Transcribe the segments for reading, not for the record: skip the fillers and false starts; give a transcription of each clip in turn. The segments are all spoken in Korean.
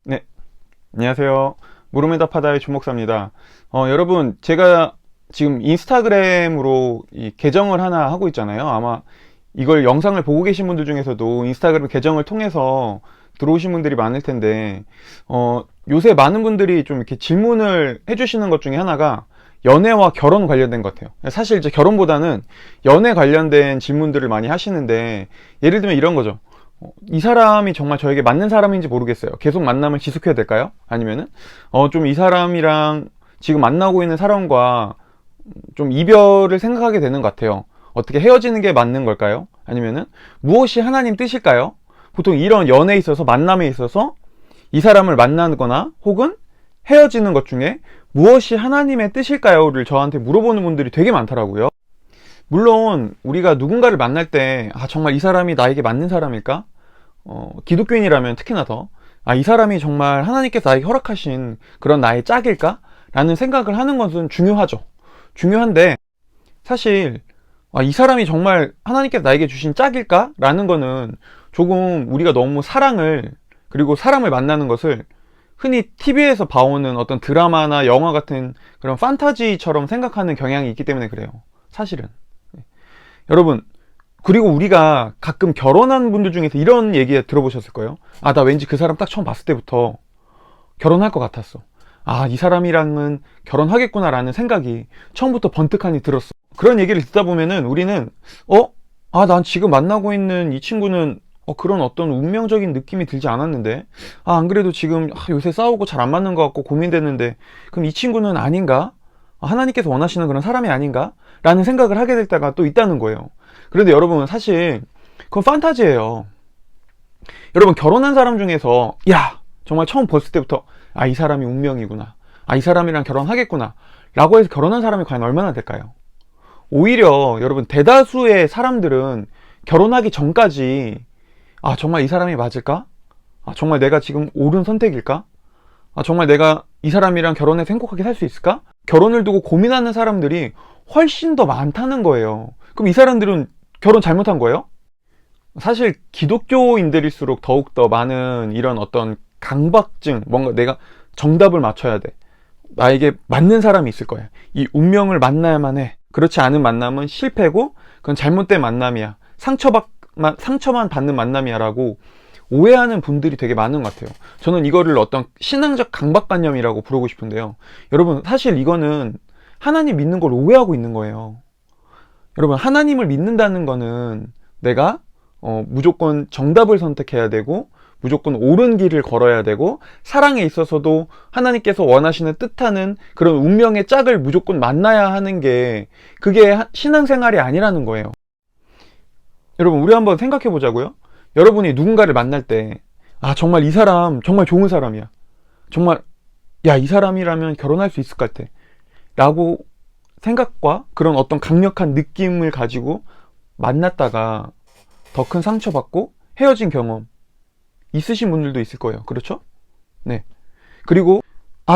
네, 안녕하세요. 물음에 답하다의 주목사입니다. 여러분, 제가 지금 인스타그램으로 이 계정을 하나 하고 있잖아요. 아마 이걸 영상을 보고 계신 분들 중에서도 인스타그램 계정을 통해서 들어오신 분들이 많을 텐데, 요새 많은 분들이 좀 이렇게 질문을 해주시는 것 중에 하나가 연애와 결혼 관련된 것 같아요. 사실 이제 결혼보다는 연애 관련된 질문들을 많이 하시는데, 예를 들면 이런 거죠. 이 사람이 정말 저에게 맞는 사람인지 모르겠어요. 계속 만남을 지속해야 될까요? 아니면은 좀 이 사람이랑 지금 만나고 있는 사람과 좀 이별을 생각하게 되는 것 같아요. 어떻게 헤어지는 게 맞는 걸까요? 아니면은 무엇이 하나님 뜻일까요? 보통 이런 연애에 있어서, 만남에 있어서 이 사람을 만나거나 혹은 헤어지는 것 중에 무엇이 하나님의 뜻일까요?를 저한테 물어보는 분들이 되게 많더라고요. 물론 우리가 누군가를 만날 때 정말 이 사람이 나에게 맞는 사람일까? 기독교인이라면 특히나 더 이 사람이 정말 하나님께서 나에게 허락하신 그런 나의 짝일까? 라는 생각을 하는 것은 중요하죠. 중요한데 사실 이 사람이 정말 하나님께서 나에게 주신 짝일까? 라는 거는 조금 우리가 너무 사랑을, 그리고 사람을 만나는 것을 흔히 TV에서 봐오는 어떤 드라마나 영화 같은 그런 판타지처럼 생각하는 경향이 있기 때문에 그래요. 사실은. 여러분, 그리고 우리가 가끔 결혼한 분들 중에서 이런 얘기 들어보셨을 거예요. 나 왠지 그 사람 딱 처음 봤을 때부터 결혼할 것 같았어. 이 사람이랑은 결혼하겠구나라는 생각이 처음부터 번뜩하니 들었어. 그런 얘기를 듣다 보면은 우리는, 난 지금 만나고 있는 이 친구는 그런 어떤 운명적인 느낌이 들지 않았는데, 안 그래도 지금 요새 싸우고 잘 안 맞는 것 같고 고민되는데, 그럼 이 친구는 아닌가? 하나님께서 원하시는 그런 사람이 아닌가? 라는 생각을 하게 될 때가 또 있다는 거예요. 그런데 여러분, 사실 그건 판타지예요. 여러분, 결혼한 사람 중에서 정말 처음 봤을 때부터 이 사람이 운명이구나, 이 사람이랑 결혼하겠구나 라고 해서 결혼한 사람이 과연 얼마나 될까요? 오히려 여러분, 대다수의 사람들은 결혼하기 전까지 정말 이 사람이 맞을까? 정말 내가 지금 옳은 선택일까? 정말 내가 이 사람이랑 결혼해서 행복하게 살 수 있을까? 결혼을 두고 고민하는 사람들이 훨씬 더 많다는 거예요. 그럼 이 사람들은 결혼 잘못한 거예요? 사실 기독교인들일수록 더욱더 많은 이런 어떤 강박증, 뭔가 내가 정답을 맞춰야 돼, 나에게 맞는 사람이 있을 거야, 이 운명을 만나야만 해, 그렇지 않은 만남은 실패고 그건 잘못된 만남이야, 상처만 받는 만남이야 라고 오해하는 분들이 되게 많은 것 같아요. 저는 이거를 어떤 신앙적 강박관념이라고 부르고 싶은데요. 여러분, 사실 이거는 하나님 믿는 걸 오해하고 있는 거예요. 여러분, 하나님을 믿는다는 거는 내가 무조건 정답을 선택해야 되고, 무조건 옳은 길을 걸어야 되고, 사랑에 있어서도 하나님께서 원하시는 뜻하는 그런 운명의 짝을 무조건 만나야 하는 게, 그게 신앙생활이 아니라는 거예요. 여러분, 우리 한번 생각해 보자고요. 여러분이 누군가를 만날 때 정말 이 사람 정말 좋은 사람이야, 정말 이 사람이라면 결혼할 수 있을 것 같아 라고 생각과 그런 어떤 강력한 느낌을 가지고 만났다가 더 큰 상처받고 헤어진 경험 있으신 분들도 있을 거예요. 그렇죠? 네. 그리고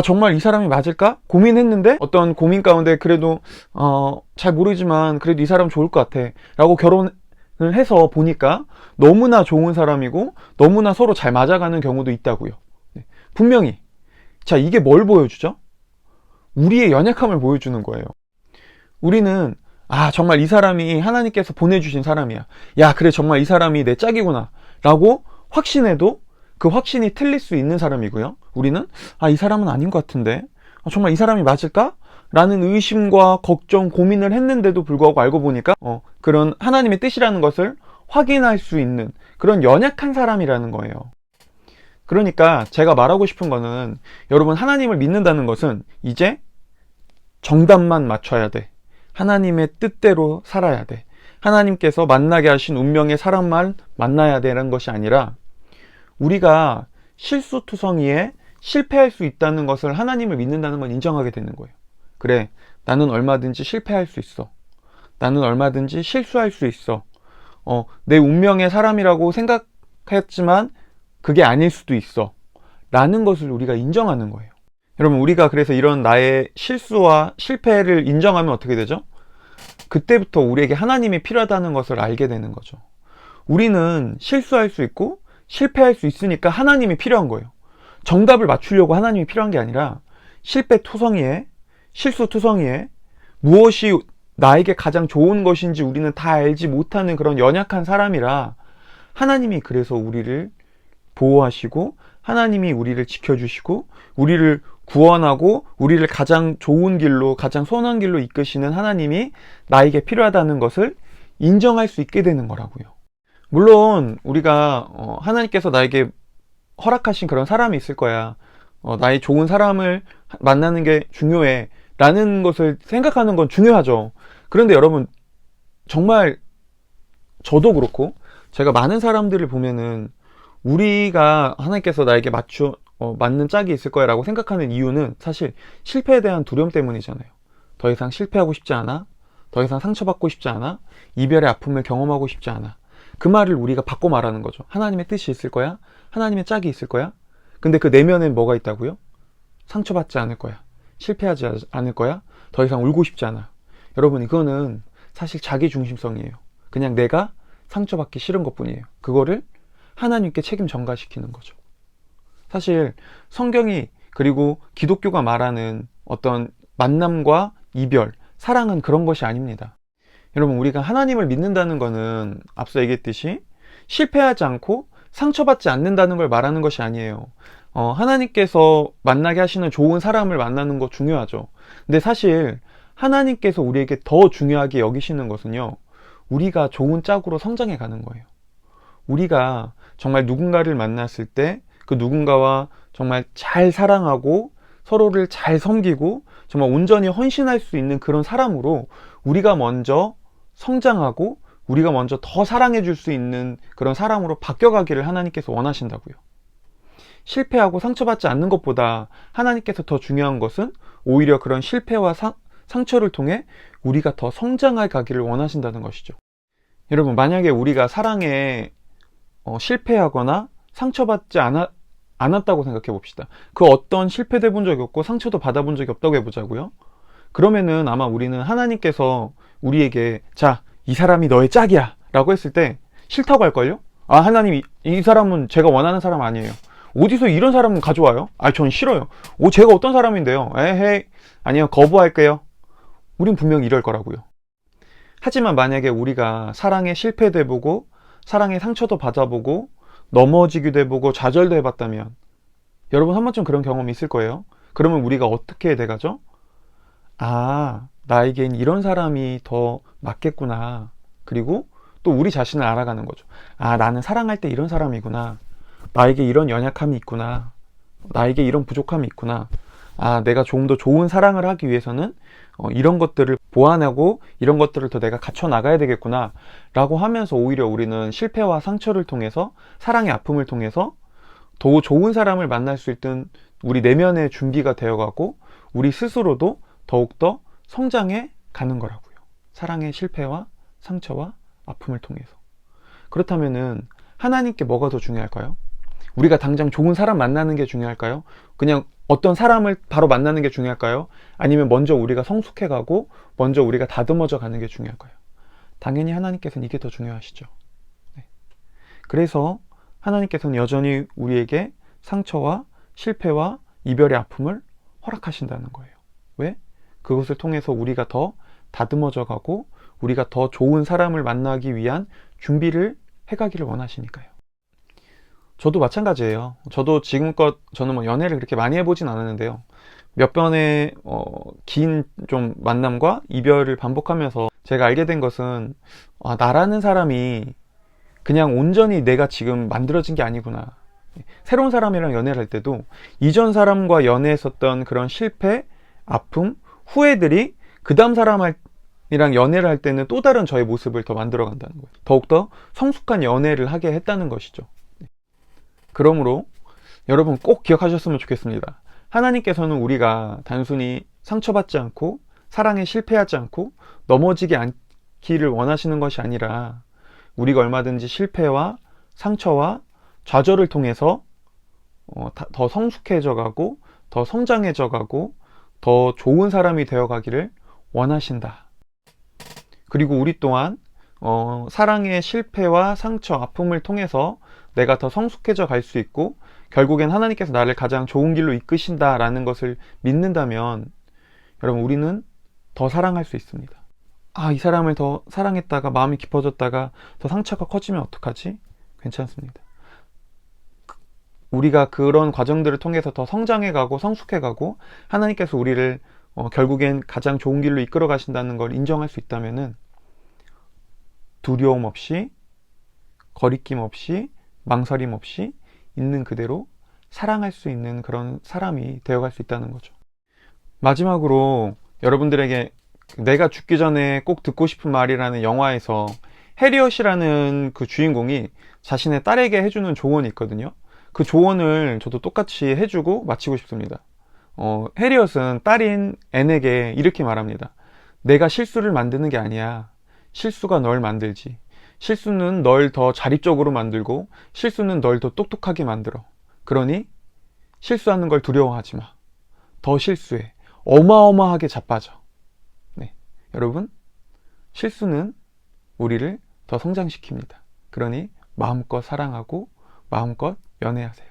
정말 이 사람이 맞을까? 고민했는데 어떤 고민 가운데 그래도 잘 모르지만 그래도 이 사람 좋을 것 같아 라고 결혼을 해서 보니까 너무나 좋은 사람이고 너무나 서로 잘 맞아가는 경우도 있다고요. 네. 분명히. 자, 이게 뭘 보여주죠? 우리의 연약함을 보여주는 거예요. 우리는 정말 이 사람이 하나님께서 보내주신 사람이야, 그래 정말 이 사람이 내 짝이구나 라고 확신해도 그 확신이 틀릴 수 있는 사람이고요. 우리는 이 사람은 아닌 것 같은데, 정말 이 사람이 맞을까? 라는 의심과 걱정, 고민을 했는데도 불구하고 알고 보니까 그런 하나님의 뜻이라는 것을 확인할 수 있는 그런 연약한 사람이라는 거예요. 그러니까 제가 말하고 싶은 거는, 여러분, 하나님을 믿는다는 것은 이제 정답만 맞춰야 돼, 하나님의 뜻대로 살아야 돼, 하나님께서 만나게 하신 운명의 사람만 만나야 되는 것이 아니라, 우리가 실수투성이에 실패할 수 있다는 것을, 하나님을 믿는다는 건 인정하게 되는 거예요. 그래, 나는 얼마든지 실패할 수 있어, 나는 얼마든지 실수할 수 있어, 내 운명의 사람이라고 생각했지만 그게 아닐 수도 있어 라는 것을 우리가 인정하는 거예요. 여러분, 우리가 그래서 이런 나의 실수와 실패를 인정하면 어떻게 되죠? 그때부터 우리에게 하나님이 필요하다는 것을 알게 되는 거죠. 우리는 실수할 수 있고 실패할 수 있으니까 하나님이 필요한 거예요. 정답을 맞추려고 하나님이 필요한 게 아니라 실패투성이에, 실수투성이에 무엇이 나에게 가장 좋은 것인지 우리는 다 알지 못하는 그런 연약한 사람이라 하나님이 그래서 우리를 보호하시고 하나님이 우리를 지켜주시고 우리를 구원하고 우리를 가장 좋은 길로, 가장 선한 길로 이끄시는 하나님이 나에게 필요하다는 것을 인정할 수 있게 되는 거라고요. 물론 우리가 하나님께서 나에게 허락하신 그런 사람이 있을 거야. 나의 좋은 사람을 만나는 게 중요해 라는 것을 생각하는 건 중요하죠. 그런데 여러분, 정말 저도 그렇고 제가 많은 사람들을 보면은 우리가 하나님께서 나에게 맞는 짝이 있을 거야 라고 생각하는 이유는 사실 실패에 대한 두려움 때문이잖아요. 더 이상 실패하고 싶지 않아, 더 이상 상처받고 싶지 않아, 이별의 아픔을 경험하고 싶지 않아. 그 말을 우리가 바꿔 말하는 거죠. 하나님의 뜻이 있을 거야, 하나님의 짝이 있을 거야. 근데 그 내면엔 뭐가 있다고요? 상처받지 않을 거야, 실패하지 않을 거야, 더 이상 울고 싶지 않아. 여러분, 이거는 사실 자기중심성이에요. 그냥 내가 상처받기 싫은 것뿐이에요. 그거를 하나님께 책임 전가시키는 거죠. 사실 성경이, 그리고 기독교가 말하는 어떤 만남과 이별, 사랑은 그런 것이 아닙니다. 여러분, 우리가 하나님을 믿는다는 것은 앞서 얘기했듯이 실패하지 않고 상처받지 않는다는 걸 말하는 것이 아니에요. 하나님께서 만나게 하시는 좋은 사람을 만나는 거 중요하죠. 근데 사실 하나님께서 우리에게 더 중요하게 여기시는 것은요, 우리가 좋은 짝으로 성장해 가는 거예요. 우리가 정말 누군가를 만났을 때 그 누군가와 정말 잘 사랑하고 서로를 잘 섬기고 정말 온전히 헌신할 수 있는 그런 사람으로 우리가 먼저 성장하고 우리가 먼저 더 사랑해 줄 수 있는 그런 사람으로 바뀌어가기를 하나님께서 원하신다고요. 실패하고 상처받지 않는 것보다 하나님께서 더 중요한 것은 오히려 그런 실패와 상처를 통해 우리가 더 성장해 가기를 원하신다는 것이죠. 여러분, 만약에 우리가 사랑에 실패하거나 상처받지 않았다고 생각해 봅시다. 그 어떤 실패도 해본 적이 없고 상처도 받아본 적이 없다고 해보자고요. 그러면은 아마 우리는 하나님께서 우리에게 자, 이 사람이 너의 짝이야 라고 했을 때 싫다고 할걸요? 아, 하나님, 이 사람은 제가 원하는 사람 아니에요. 어디서 이런 사람은 가져와요? 아, 전 싫어요. 제가 어떤 사람인데요? 에헤이, 아니요, 거부할게요. 우린 분명히 이럴 거라고요. 하지만 만약에 우리가 사랑에 실패도 해보고 사랑에 상처도 받아보고 넘어지기도 해보고 좌절도 해봤다면, 여러분 한 번쯤 그런 경험이 있을 거예요. 그러면 우리가 어떻게 돼가죠? 아, 나에겐 이런 사람이 더 맞겠구나. 그리고 또 우리 자신을 알아가는 거죠. 아, 나는 사랑할 때 이런 사람이구나. 나에게 이런 연약함이 있구나. 나에게 이런 부족함이 있구나. 아, 내가 좀 더 좋은 사랑을 하기 위해서는 이런 것들을 보완하고 이런 것들을 더 내가 갖춰 나가야 되겠구나 라고 하면서 오히려 우리는 실패와 상처를 통해서, 사랑의 아픔을 통해서 더 좋은 사람을 만날 수 있던 우리 내면의 준비가 되어가고 우리 스스로도 더욱더 성장해 가는 거라고요. 사랑의 실패와 상처와 아픔을 통해서. 그렇다면은 하나님께 뭐가 더 중요할까요? 우리가 당장 좋은 사람 만나는 게 중요할까요? 그냥 어떤 사람을 바로 만나는 게 중요할까요? 아니면 먼저 우리가 성숙해 가고 먼저 우리가 다듬어져 가는 게 중요할까요? 당연히 하나님께서는 이게 더 중요하시죠. 네. 그래서 하나님께서는 여전히 우리에게 상처와 실패와 이별의 아픔을 허락하신다는 거예요. 왜? 그것을 통해서 우리가 더 다듬어져 가고 우리가 더 좋은 사람을 만나기 위한 준비를 해가기를 원하시니까요. 저도 마찬가지예요. 저도 지금껏 저는 뭐 연애를 그렇게 많이 해보진 않았는데요. 몇 번의 긴 좀 만남과 이별을 반복하면서 제가 알게 된 것은 나라는 사람이 그냥 온전히 내가 지금 만들어진 게 아니구나. 새로운 사람이랑 연애를 할 때도 이전 사람과 연애했었던 그런 실패, 아픔, 후회들이 그 다음 사람이랑 연애를 할 때는 또 다른 저의 모습을 더 만들어 간다는 거예요. 더욱더 성숙한 연애를 하게 했다는 것이죠. 그러므로 여러분 꼭 기억하셨으면 좋겠습니다. 하나님께서는 우리가 단순히 상처받지 않고 사랑에 실패하지 않고 넘어지지 않기를 원하시는 것이 아니라 우리가 얼마든지 실패와 상처와 좌절을 통해서 더 성숙해져 가고 더 성장해져 가고 더 좋은 사람이 되어 가기를 원하신다. 그리고 우리 또한 사랑의 실패와 상처, 아픔을 통해서 내가 더 성숙해져 갈 수 있고 결국엔 하나님께서 나를 가장 좋은 길로 이끄신다라는 것을 믿는다면 여러분 우리는 더 사랑할 수 있습니다. 아, 이 사람을 더 사랑했다가 마음이 깊어졌다가 더 상처가 커지면 어떡하지? 괜찮습니다. 우리가 그런 과정들을 통해서 더 성장해가고 성숙해가고 하나님께서 우리를 결국엔 가장 좋은 길로 이끌어 가신다는 걸 인정할 수 있다면은 두려움 없이, 거리낌 없이, 망설임 없이 있는 그대로 사랑할 수 있는 그런 사람이 되어갈 수 있다는 거죠. 마지막으로 여러분들에게 내가 죽기 전에 꼭 듣고 싶은 말이라는 영화에서 해리엇이라는 그 주인공이 자신의 딸에게 해주는 조언이 있거든요. 그 조언을 저도 똑같이 해주고 마치고 싶습니다. 해리엇은 딸인 앤에게 이렇게 말합니다. 내가 실수를 만드는 게 아니야. 실수가 널 만들지. 실수는 널 더 자립적으로 만들고 실수는 널 더 똑똑하게 만들어. 그러니 실수하는 걸 두려워하지 마. 더 실수해. 어마어마하게 자빠져. 네, 여러분, 실수는 우리를 더 성장시킵니다. 그러니 마음껏 사랑하고 마음껏 연애하세요.